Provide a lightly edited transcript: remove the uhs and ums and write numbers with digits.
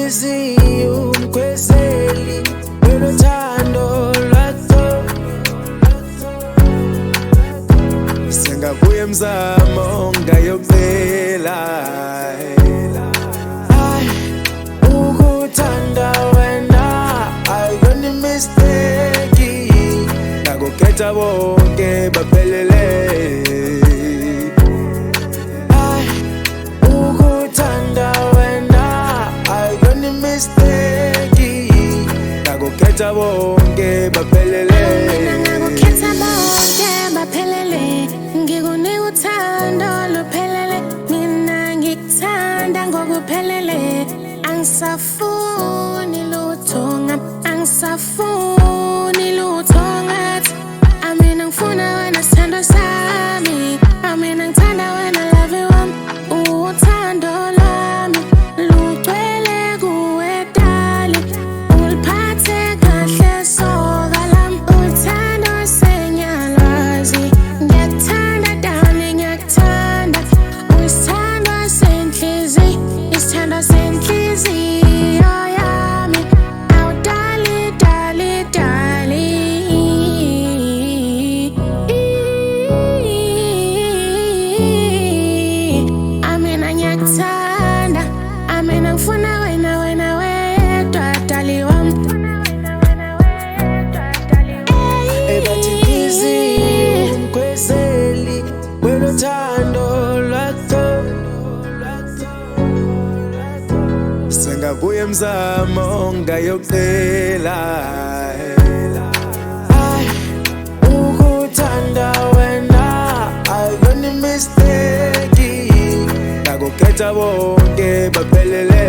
busy umkhwezeli welothando lwakho. Sengabuye mzamo ngayophela. Ukuthanda wena ayiyona mistake, nakukhetha bonke baphelele. Ukuthanda wena ayiyona mistake, nakukhetha bonke baphelele. Nakukhetha bonke baphelele, ngikunika uthando luphelele. Mina ngikuthanda ngokuphelele, angisafuni lutho angisafuni lutho ngathi. Amina ngifuna wena sithando sami, amina ngithanda wena love wami. Uthando lwami lugcwele kuwe dali, uliphathe kahle soka lami. Uthando senyalwazi, ngiyakuthanda dali ngiyakuthanda. Uyisithando senhliziyo, isithando senhliziyo yami. Awu dali dali dali. Amina ngiyakuthanda, amina ngifuna wena wena wedwa dali wami. Ebathi busy umkhwezeli welothando lwakho. Sengabuye mzamo ngayophela. Ukuthanda wena ayiyona mistake, nakukhetha bonke baphelele.